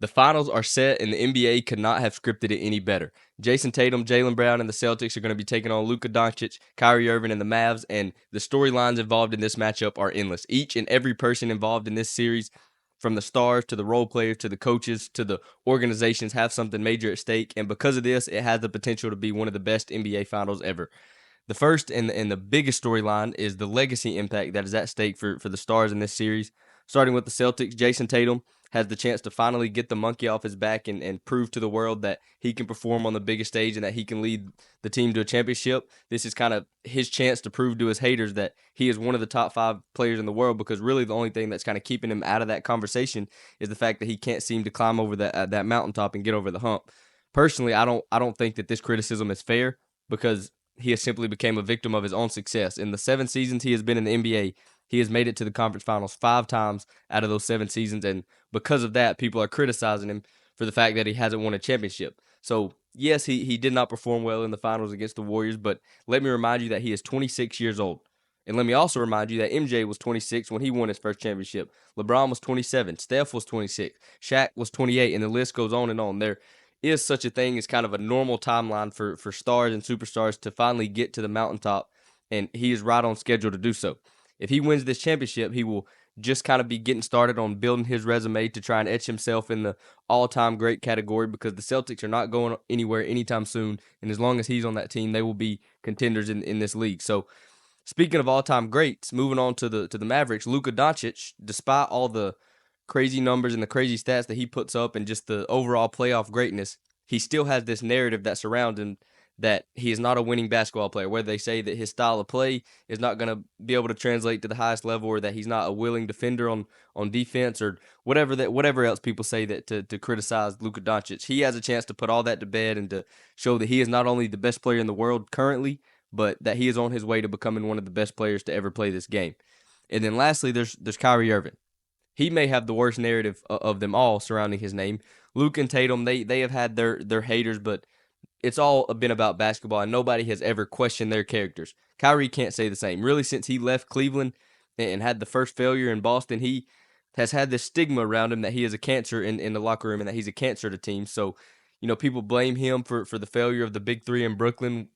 The finals are set, and the NBA could not have scripted it any better. Jason Tatum, Jaylen Brown, and the Celtics are going to be taking on Luka Doncic, Kyrie Irving, and the Mavs, and the storylines involved in this matchup are endless. Each and every person involved in this series, from the stars to the role players to the coaches to the organizations, have something major at stake, and because of this, it has the potential to be one of the best NBA finals ever. The first and the biggest storyline is the legacy impact that is at stake for the Stars in this series. Starting with the Celtics, Jason Tatum has the chance to finally get the monkey off his back and prove to the world that he can perform on the biggest stage and that he can lead the team to a championship. This is kind of his chance to prove to his haters that he is one of the top 5 players in the world, because really the only thing that's kind of keeping him out of that conversation is the fact that he can't seem to climb over that mountaintop and get over the hump. Personally, I don't think that this criticism is fair, because he has simply become a victim of his own success. In the 7 seasons he has been in the NBA, he has made it to the conference finals 5 times out of those 7 seasons, and because of that, people are criticizing him for the fact that he hasn't won a championship. So, yes, he did not perform well in the finals against the Warriors, but let me remind you that he is 26 years old. And let me also remind you that MJ was 26 when he won his first championship. LeBron was 27. Steph was 26. Shaq was 28, and the list goes on and on. There is such a thing as kind of a normal timeline for stars and superstars to finally get to the mountaintop, and he is right on schedule to do so. If he wins this championship, he will just kind of be getting started on building his resume to try and etch himself in the all-time great category, because the Celtics are not going anywhere anytime soon, and as long as he's on that team, they will be contenders in this league. So, speaking of all-time greats, moving on to the Mavericks, Luka Doncic, despite all the crazy numbers and the crazy stats that he puts up and just the overall playoff greatness, he still has this narrative that surrounds him that he is not a winning basketball player, whether they say that his style of play is not going to be able to translate to the highest level, or that he's not a willing defender on defense, or whatever else people say that to criticize Luka Doncic. He has a chance to put all that to bed and to show that he is not only the best player in the world currently, but that he is on his way to becoming one of the best players to ever play this game. And then lastly, there's Kyrie Irving. He may have the worst narrative of them all surrounding his name. Luke and Tatum, they have had their haters, but it's all been about basketball, and nobody has ever questioned their characters. Kyrie can't say the same. Really, since he left Cleveland and had the first failure in Boston, he has had this stigma around him that he is a cancer in the locker room and that he's a cancer to teams. So, people blame him for the failure of the Big Three in Brooklyn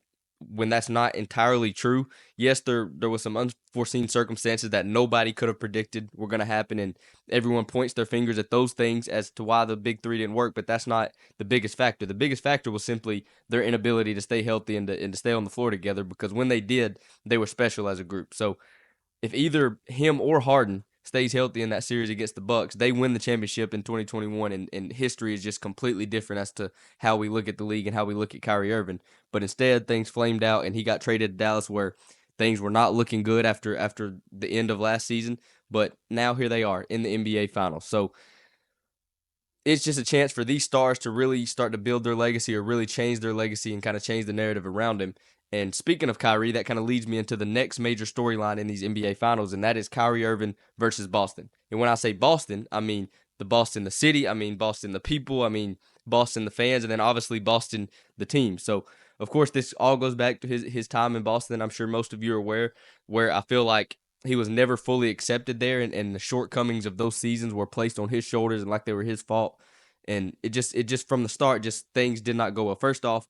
when that's not entirely true. Yes, there was some unforeseen circumstances that nobody could have predicted were going to happen, and everyone points their fingers at those things as to why the Big Three didn't work, but that's not the biggest factor. The biggest factor was simply their inability to stay healthy and to stay on the floor together, because when they did, they were special as a group. So if either him or Harden stays healthy in that series against the Bucks, they win the championship in 2021, and history is just completely different as to how we look at the league and how we look at Kyrie Irving. But instead, things flamed out, and he got traded to Dallas, where things were not looking good after the end of last season. But now here they are in the NBA Finals. So it's just a chance for these stars to really start to build their legacy, or really change their legacy and kind of change the narrative around him. And speaking of Kyrie, that kind of leads me into the next major storyline in these NBA Finals, and that is Kyrie Irving versus Boston. And when I say Boston, I mean the Boston, the city, I mean Boston, the people, I mean Boston, the fans, and then obviously Boston, the team. So, of course, this all goes back to his time in Boston. I'm sure most of you are aware, where I feel like he was never fully accepted there, and the shortcomings of those seasons were placed on his shoulders and like they were his fault. And it just from the start, just things did not go well. First off,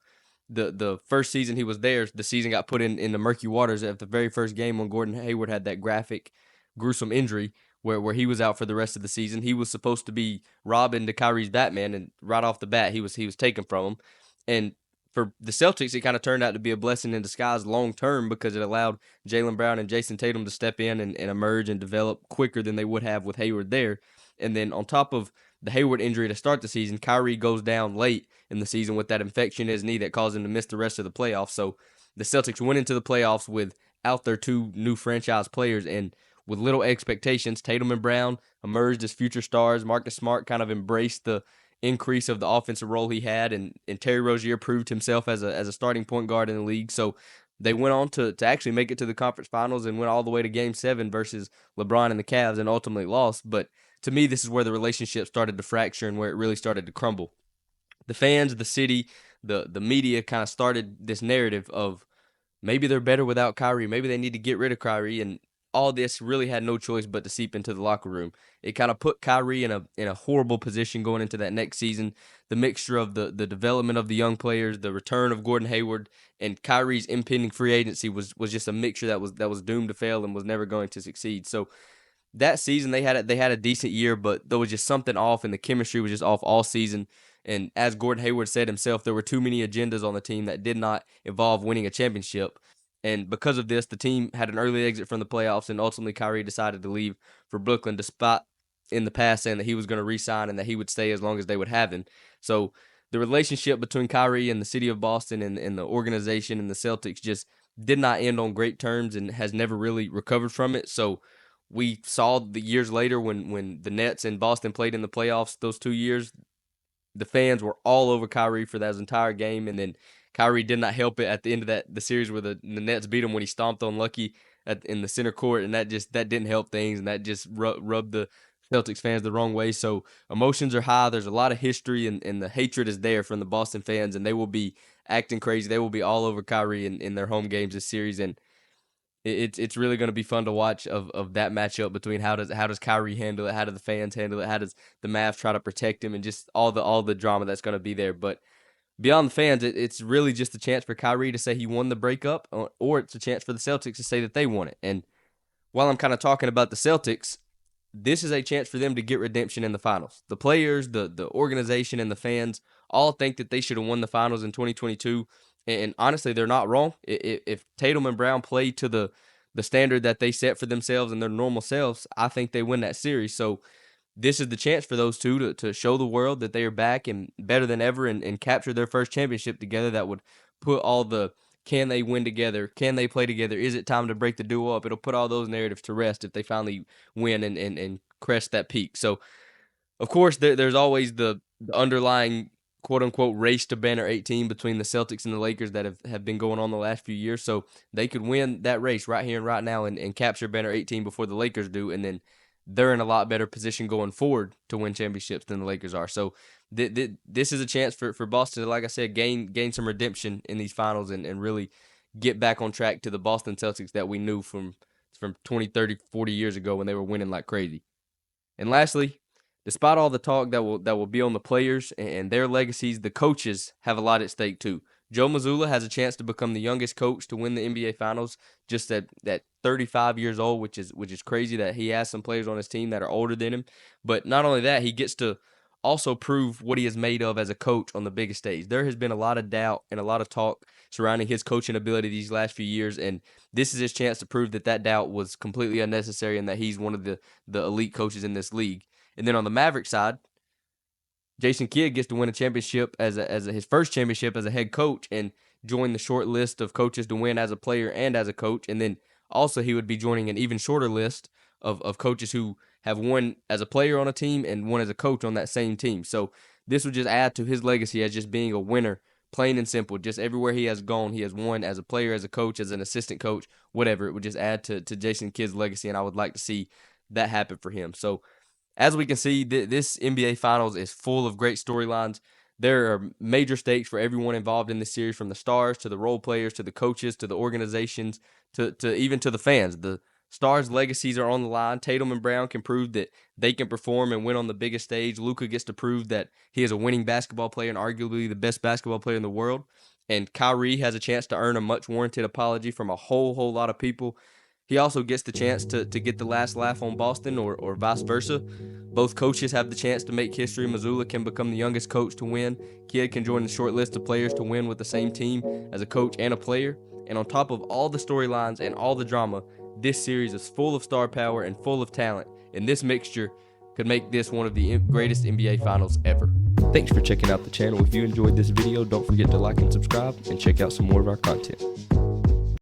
the first season he was there, the season got put in the murky waters at the very first game when Gordon Hayward had that graphic, gruesome injury where he was out for the rest of the season. He was supposed to be Robin to Kyrie's Batman, and right off the bat, he was taken from him. And for the Celtics, it kind of turned out to be a blessing in disguise long term, because it allowed Jaylen Brown and Jason Tatum to step in and emerge and develop quicker than they would have with Hayward there. And then on top of the Hayward injury to start the season, Kyrie goes down late in the season with that infection in his knee that caused him to miss the rest of the playoffs. So the Celtics went into the playoffs without their two new franchise players, and with little expectations. Tatum and Brown emerged as future stars. Marcus Smart kind of embraced the increase of the offensive role he had, and Terry Rozier proved himself as a starting point guard in the league. So they went on to actually make it to the conference finals and went all the way to Game 7 versus LeBron and the Cavs, and ultimately lost. But to me, this is where the relationship started to fracture and where it really started to crumble. The fans, the city, the media kind of started this narrative of maybe they're better without Kyrie. Maybe they need to get rid of Kyrie. And all this really had no choice but to seep into the locker room. It kind of put Kyrie in a horrible position going into that next season. The mixture of the development of the young players, the return of Gordon Hayward, and Kyrie's impending free agency was just a mixture that was doomed to fail and was never going to succeed. So that season they had a decent year, but there was just something off, and the chemistry was just off all season. And as Gordon Hayward said himself, there were too many agendas on the team that did not involve winning a championship. And because of this, the team had an early exit from the playoffs, and ultimately Kyrie decided to leave for Brooklyn, despite in the past saying that he was going to re-sign and that he would stay as long as they would have him. So the relationship between Kyrie and the city of Boston and the organization and the Celtics just did not end on great terms and has never really recovered from it. So we saw the years later when the Nets and Boston played in the playoffs those 2 years, the fans were all over Kyrie for that entire game, and then Kyrie did not help it at the end of the series where the Nets beat him when he stomped on Lucky in the center court, and that didn't help things, and that just rubbed the Celtics fans the wrong way. So emotions are high. There's a lot of history, and the hatred is there from the Boston fans, and they will be acting crazy. They will be all over Kyrie in their home games this series, and it's really going to be fun to watch of that matchup between how does Kyrie handle it, how do the fans handle it, how does the Mavs try to protect him, and just all the drama that's going to be there. But beyond the fans, it's really just a chance for Kyrie to say he won the breakup, or it's a chance for the Celtics to say that they won it. And while I'm kind of talking about the Celtics, this is a chance for them to get redemption in the finals. The players, the organization, and the fans all think that they should have won the finals in 2022. And honestly, they're not wrong. If Tatum and Brown play to the standard that they set for themselves and their normal selves, I think they win that series. So this is the chance for those two to show the world that they are back and better than ever, and capture their first championship together. That would put all the can they win together, can they play together, is it time to break the duo up? It'll put all those narratives to rest if they finally win and crest that peak. So, of course, there's always the underlying quote-unquote race to banner 18 between the Celtics and the Lakers that have been going on the last few years. So they could win that race right here and right now and capture banner 18 before the Lakers do, and then they're in a lot better position going forward to win championships than the Lakers are. So this is a chance for Boston to, like I said, gain some redemption in these finals and really get back on track to the Boston Celtics that we knew from 20, 30, 40 years ago when they were winning like crazy. And lastly, despite all the talk that will be on the players and their legacies, the coaches have a lot at stake too. Joe Mazzulla has a chance to become the youngest coach to win the NBA Finals, just at 35 years old, which is crazy that he has some players on his team that are older than him. But not only that, he gets to also prove what he is made of as a coach on the biggest stage. There has been a lot of doubt and a lot of talk surrounding his coaching ability these last few years, and this is his chance to prove that doubt was completely unnecessary and that he's one of the elite coaches in this league. And then on the Maverick side, Jason Kidd gets to win a championship as his first championship as a head coach and join the short list of coaches to win as a player and as a coach. And then also he would be joining an even shorter list of coaches who have won as a player on a team and won as a coach on that same team. So this would just add to his legacy as just being a winner, plain and simple. Just everywhere he has gone, he has won as a player, as a coach, as an assistant coach, whatever. It would just add to Jason Kidd's legacy, and I would like to see that happen for him. So as we can see, this NBA Finals is full of great storylines. There are major stakes for everyone involved in this series, from the stars to the role players to the coaches to the organizations to even to the fans. The stars' legacies are on the line. Tatum and Brown can prove that they can perform and win on the biggest stage. Luka gets to prove that he is a winning basketball player and arguably the best basketball player in the world. And Kyrie has a chance to earn a much-warranted apology from a whole lot of people. He also gets the chance to get the last laugh on Boston or vice versa. Both coaches have the chance to make history. Mazzulla can become the youngest coach to win. Kidd can join the short list of players to win with the same team as a coach and a player. And on top of all the storylines and all the drama, this series is full of star power and full of talent. And this mixture could make this one of the greatest NBA Finals ever. Thanks for checking out the channel. If you enjoyed this video, don't forget to like and subscribe and check out some more of our content.